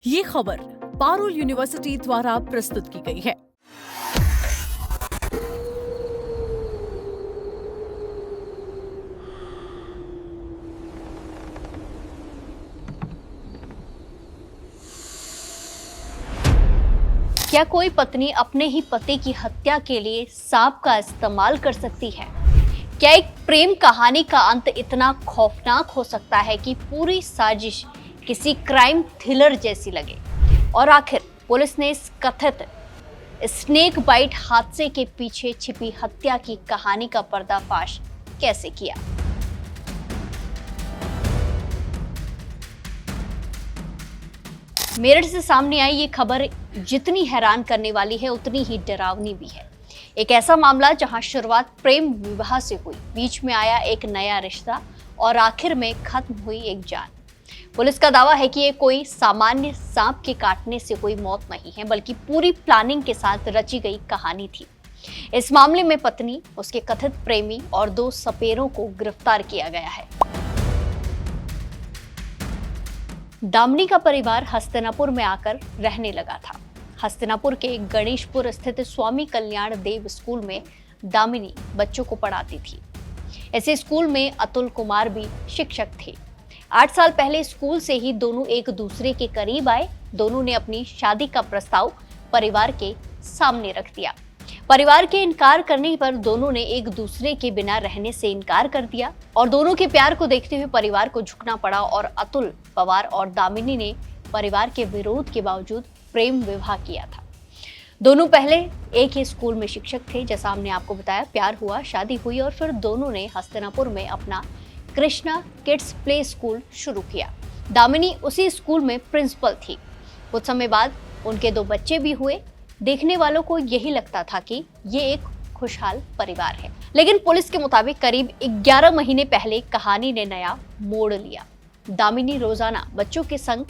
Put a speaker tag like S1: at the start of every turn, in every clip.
S1: ये खबर पारुल यूनिवर्सिटी द्वारा प्रस्तुत की गई है।
S2: क्या कोई पत्नी अपने ही पति की हत्या के लिए सांप का इस्तेमाल कर सकती है? क्या एक प्रेम कहानी का अंत इतना खौफनाक हो सकता है कि पूरी साजिश किसी क्राइम थ्रिलर जैसी लगे? और आखिर पुलिस ने इस कथित स्नेक बाइट हादसे के पीछे छिपी हत्या की कहानी का पर्दाफाश कैसे किया? मेरठ से सामने आई ये खबर जितनी हैरान करने वाली है उतनी ही डरावनी भी है। एक ऐसा मामला जहां शुरुआत प्रेम विवाह से हुई, बीच में आया एक नया रिश्ता और आखिर में खत्म हुई एक जान। पुलिस का दावा है कि ये कोई सामान्य सांप के काटने से कोई मौत नहीं है, बल्कि पूरी प्लानिंग के साथ रची गई कहानी थी। इस मामले में पत्नी, उसके कथित प्रेमी और 2 सपेरों को गिरफ्तार किया गया है। दामिनी का परिवार हस्तिनापुर में आकर रहने लगा था। हस्तिनापुर के गणेशपुर स्थित स्वामी कल्याण देव स्कूल में दामिनी बच्चों को पढ़ाती थी। ऐसे स्कूल में अतुल कुमार भी शिक्षक थे। 8 साल पहले स्कूल से ही दोनों एक दूसरे के करीब आए। दोनों ने अपनी शादी का प्रस्ताव परिवार के सामने रख दिया। परिवार के इनकार करने पर दोनों ने एक दूसरे के बिना रहने से इनकार कर दिया और दोनों के प्यार को देखते हुए परिवार को झुकना पड़ा और अतुल पवार और दामिनी ने परिवार के विरोध के बावजूद प्रेम विवाह किया था। दोनों पहले एक ही स्कूल में शिक्षक थे। जैसा हमने आपको बताया, प्यार हुआ, शादी हुई और फिर दोनों ने हस्तिनापुर में अपना कृष्णा किड्स प्ले स्कूल शुरू किया। दामिनी उसी स्कूल में प्रिंसिपल थी। कुछ समय बाद उनके 2 बच्चे भी हुए। देखने वालों को यही लगता था कि ये एक खुशहाल परिवार है, लेकिन पुलिस के मुताबिक करीब 11 महीने पहले कहानी ने नया मोड़ लिया। दामिनी रोजाना बच्चों के संग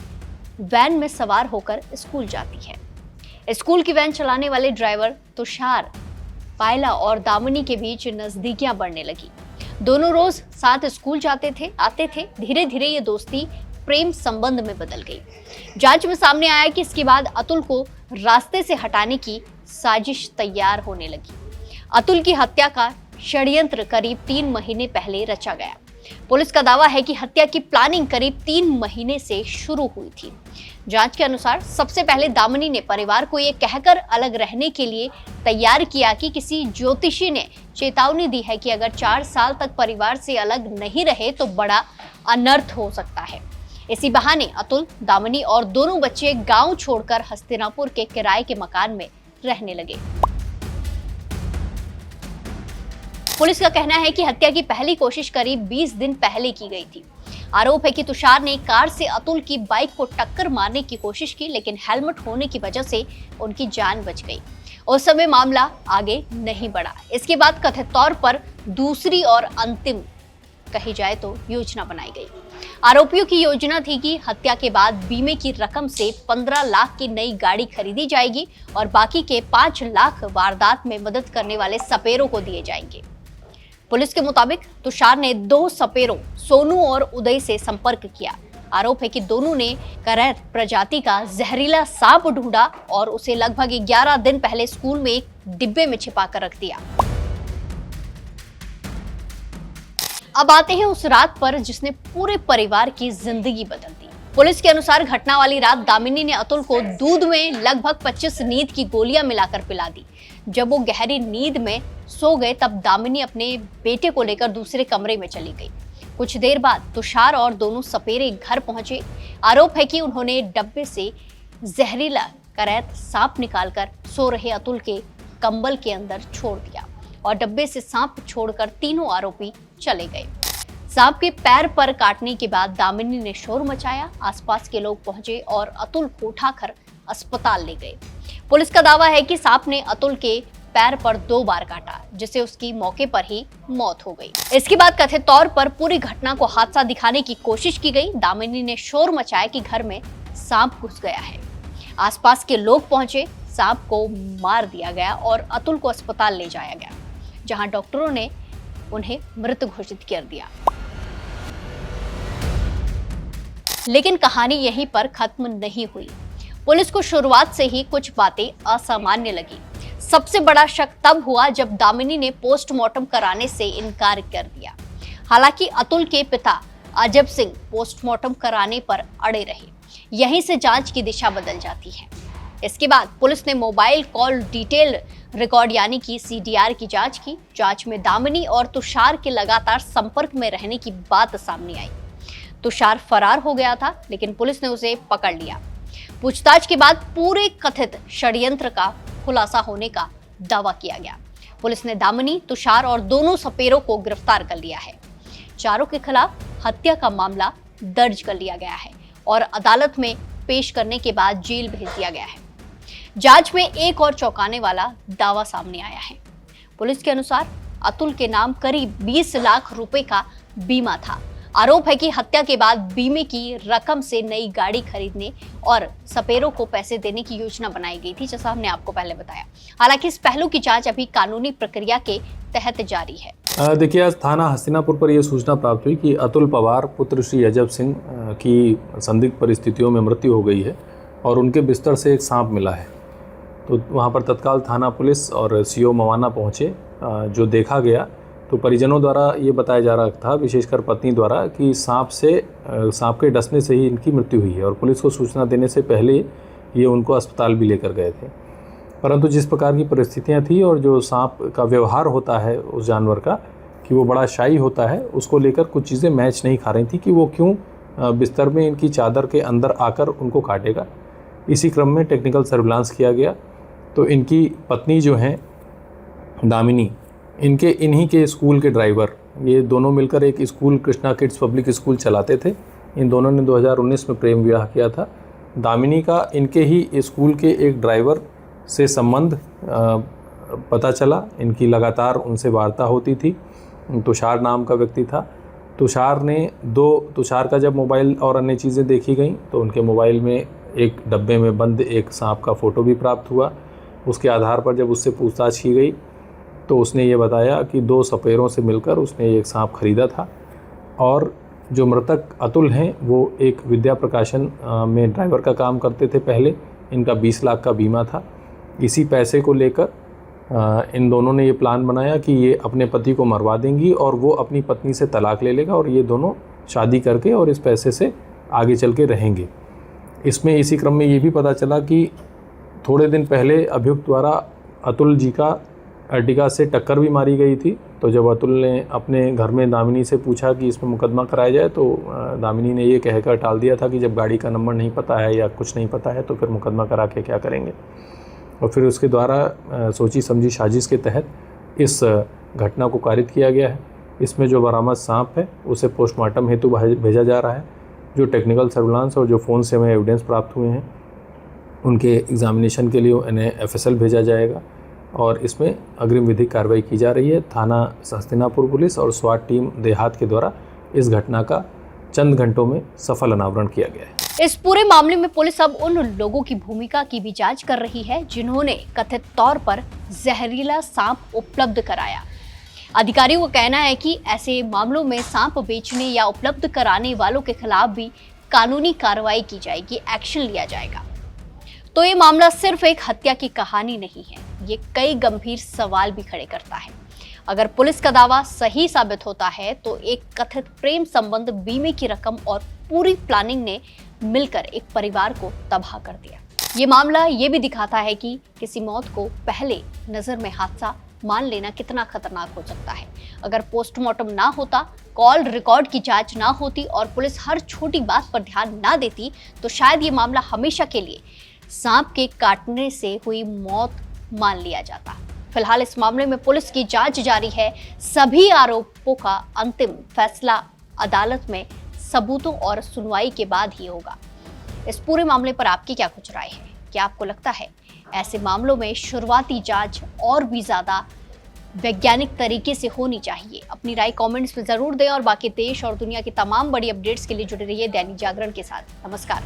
S2: वैन में सवार होकर स्कूल जाती है। स्कूल की वैन चलाने वाले ड्राइवर तुषार, पायला और दामिनी के बीच नजदीकियां बढ़ने लगी। दोनों रोज साथ स्कूल जाते थे, आते थे। धीरे धीरे ये दोस्ती प्रेम संबंध में बदल गई। जांच में सामने आया कि इसके बाद अतुल को रास्ते से हटाने की साजिश तैयार होने लगी। अतुल की हत्या का षड्यंत्र करीब 3 महीने पहले रचा गया। पुलिस का दावा है कि हत्या की प्लानिंग करीब 3 महीने से शुरू हुई थी। जांच के अनुसार सबसे पहले दामिनी ने परिवार को ये कहकर अलग रहने के लिए तैयार किया कि किसी ज्योतिषी ने चेतावनी दी है कि अगर 4 साल तक परिवार से अलग नहीं रहे तो बड़ा अनर्थ हो सकता है। इसी बहाने अतुल, दामिनी और दोनों बच्चे गांव छोड़कर हस्तिनापुर के किराए के मकान में रहने लगे। पुलिस का कहना है कि हत्या की पहली कोशिश करीब 20 दिन पहले की गई थी। आरोप है कि तुषार ने कार से अतुल की बाइक को टक्कर मारने की कोशिश की, लेकिन हेलमेट होने की वजह से उनकी जान बच गई। उस समय मामला आगे नहीं बढ़ा। इसके बाद कथित तौर पर दूसरी और अंतिम, कही जाए तो, योजना बनाई गई। आरोपियों की योजना थी कि हत्या के बाद बीमे की रकम से 15 लाख की नई गाड़ी खरीदी जाएगी और बाकी के 5 लाख वारदात में मदद करने वाले सपेरों को दिए जाएंगे। पुलिस के मुताबिक तुषार ने 2 सपेरों सोनू और उदय से संपर्क किया। आरोप है कि दोनों ने करैत प्रजाति का जहरीला सांप ढूंढा और उसे लगभग 11 दिन पहले स्कूल में एक डिब्बे में छिपा कर रख दिया। अब आते हैं उस रात पर जिसने पूरे परिवार की जिंदगी बदल दी। पुलिस के अनुसार घटना वाली रात दामिनी ने अतुल को दूध में लगभग 25 नींद की गोलियां मिलाकर पिला दी। जब वो गहरी नींद में सो गए तब दामिनी अपने बेटे को लेकर दूसरे कमरे में चली गई। कुछ देर बाद तुषार और दोनों सपेरे घर पहुंचे। आरोप है कि उन्होंने डब्बे से जहरीला करैत सांप निकालकर सो रहे अतुल के कंबल के अंदर छोड़ दिया और डब्बे से सांप छोड़कर तीनों आरोपी चले गए। सांप के पैर पर काटने के बाद दामिनी ने शोर मचाया। आसपास के लोग पहुंचे और अतुल को उठाकर अस्पताल ले गए। पुलिस का दावा है कि सांप ने अतुल के पैर पर 2 बार काटा, जिससे उसकी मौके पर ही मौत हो गई। इसके बाद कथित तौर पर पूरी घटना को हादसा दिखाने की कोशिश की गई। दामिनी ने शोर मचाया कि घर में सांप घुस गया है। आसपास के लोग पहुंचे, सांप को मार दिया गया और अतुल को अस्पताल ले जाया गया, जहां डॉक्टरों ने उन्हें मृत घोषित कर दिया। लेकिन कहानी यहीं पर खत्म नहीं हुई। पुलिस को शुरुआत से ही कुछ बातें असामान्य लगी। सबसे बड़ा शक तब हुआ जब दामिनी ने पोस्टमार्टम कराने से इनकार कर दिया। हालांकि अतुल के पिता अजब सिंह पोस्टमार्टम कराने पर अड़े रहे। यहीं से जांच की दिशा बदल जाती है। इसके बाद पुलिस ने मोबाइल कॉल डिटेल रिकॉर्ड यानी कि CDR की जांच की। जांच में दामिनी और तुषार के लगातार संपर्क में रहने की बात सामने आई। तुषार फरार हो गया था, लेकिन पुलिस ने उसे पकड़ लिया। पूछताछ के बाद पूरे कथित षड्यंत्र का खुलासा होने का दावा किया गया। पुलिस ने दामिनी, तुषार और दोनों सपेरों को गिरफ्तार कर लिया है। चारों के खिलाफ हत्या का मामला दर्ज कर लिया गया है और अदालत में पेश करने के बाद जेल भेज दिया गया है। जांच में एक और चौंकाने वाला दावा सामने आया है। पुलिस के अनुसार अतुल के नाम करीब 20 लाख रुपए का बीमा था। आरोप है कि हत्या के बाद बीमे की रकम से नई गाड़ी खरीदने और सपेरों को पैसे देने की योजना बनाई गई थी, जैसा हमने आपको पहले बताया। हालांकि इस पहलू की जांच अभी कानूनी प्रक्रिया के तहत जारी है।
S3: देखिए, आज थाना हस्तिनापुर पर यह सूचना प्राप्त हुई कि अतुल पवार पुत्र श्री अजब सिंह की संदिग्ध परिस्थितियों में मृत्यु हो गई है और उनके बिस्तर से एक सांप मिला है। तो वहाँ पर तत्काल थाना पुलिस और CO मवाना पहुँचे। जो देखा गया तो परिजनों द्वारा ये बताया जा रहा था, विशेषकर पत्नी द्वारा, कि सांप के डसने से ही इनकी मृत्यु हुई है और पुलिस को सूचना देने से पहले ये उनको अस्पताल भी लेकर गए थे। परंतु जिस प्रकार की परिस्थितियाँ थी और जो सांप का व्यवहार होता है उस जानवर का, कि वो बड़ा शाई होता है, उसको लेकर कुछ चीज़ें मैच नहीं खा रही थी कि वो क्यों बिस्तर में इनकी चादर के अंदर आकर उनको काटेगा। इसी क्रम में टेक्निकल सर्विलांस किया गया तो इनकी पत्नी जो हैं दामिनी, इन्हीं के स्कूल के ड्राइवर, ये दोनों मिलकर एक school Krishna kids public school चलाते थे। इन दोनों ने 2019 में प्रेम विवाह किया था। दामिनी का इनके ही स्कूल के एक ड्राइवर से संबंध पता चला। इनकी लगातार उनसे वार्ता होती थी। तुषार नाम का व्यक्ति था। तुषार का जब मोबाइल और अन्य चीज़ें देखी गई तो उनके मोबाइल में एक डब्बे में बंद एक सांप का फ़ोटो भी प्राप्त हुआ। उसके आधार पर जब उससे पूछताछ की गई तो उसने ये बताया कि 2 सपेरों से मिलकर उसने एक सांप खरीदा था और जो मृतक अतुल हैं वो एक विद्या प्रकाशन में ड्राइवर का काम करते थे पहले। इनका 20 लाख का बीमा था। इसी पैसे को लेकर इन दोनों ने ये प्लान बनाया कि ये अपने पति को मरवा देंगी और वो अपनी पत्नी से तलाक ले लेगा और ये दोनों शादी करके और इस पैसे से आगे चल के रहेंगे। इसमें इसी क्रम में ये भी पता चला कि थोड़े दिन पहले अभियुक्त द्वारा अतुल जी का अर्टिगा से टक्कर भी मारी गई थी। तो जब अतुल ने अपने घर में दामिनी से पूछा कि इसमें मुकदमा कराया जाए तो दामिनी ने ये कहकर टाल दिया था कि जब गाड़ी का नंबर नहीं पता है या कुछ नहीं पता है तो फिर मुकदमा करा के क्या करेंगे। और फिर उसके द्वारा सोची समझी साजिश के तहत इस घटना को कारित किया गया है। इसमें जो बरामद सांप है उसे पोस्टमार्टम हेतु भेजा जा रहा है। जो टेक्निकल सर्विलांस और जो फ़ोन से हमें एविडेंस प्राप्त हुए हैं उनके एग्जामिनेशन के लिए इन्हें FSL भेजा जाएगा और इसमें अग्रिम विधिक कार्रवाई की जा रही है। थाना हस्तिनापुर पुलिस और SWAT टीम देहात के द्वारा इस घटना का चंद घंटों में सफल अनावरण किया गया है।
S2: इस पूरे मामले में पुलिस अब उन लोगों की भूमिका की भी जांच कर रही है जिन्होंने कथित तौर पर जहरीला सांप उपलब्ध कराया। अधिकारियों का कहना है कि ऐसे मामलों में सांप बेचने या उपलब्ध कराने वालों के खिलाफ भी कानूनी कार्रवाई की जाएगी, एक्शन लिया जाएगा। तो ये मामला सिर्फ एक हत्या की कहानी नहीं है, ये कई गंभीर सवाल भी खड़े करता है। अगर पुलिस का दावा सही साबित होता है तो एक कथित प्रेम संबंध, बीमे की रकम और पूरी प्लानिंग ने मिलकर एक परिवार को तबाह कर दिया। ये मामला ये भी दिखाता है कि किसी मौत को पहले नजर में हादसा मान लेना कितना खतरनाक हो सकता है। अगर पोस्टमार्टम ना होता, कॉल रिकॉर्ड की जांच ना होती और पुलिस हर छोटी बात पर ध्यान ना देती तो शायद ये मामला हमेशा के लिए सांप के काटने से हुई मौत मान लिया जाता। फिलहाल इस मामले में पुलिस की जांच जारी है। सभी आरोपों का अंतिम फैसला अदालत में सबूतों और सुनवाई के बाद ही होगा। इस पूरे मामले पर आपकी क्या कुछ राय है? क्या आपको लगता है ऐसे मामलों में शुरुआती जांच और भी ज्यादा वैज्ञानिक तरीके से होनी चाहिए? अपनी राय कमेंट्स में जरूर दें और बाकी देश और दुनिया की तमाम बड़ी अपडेट्स के लिए जुड़े रहिए दैनिक जागरण के साथ। नमस्कार।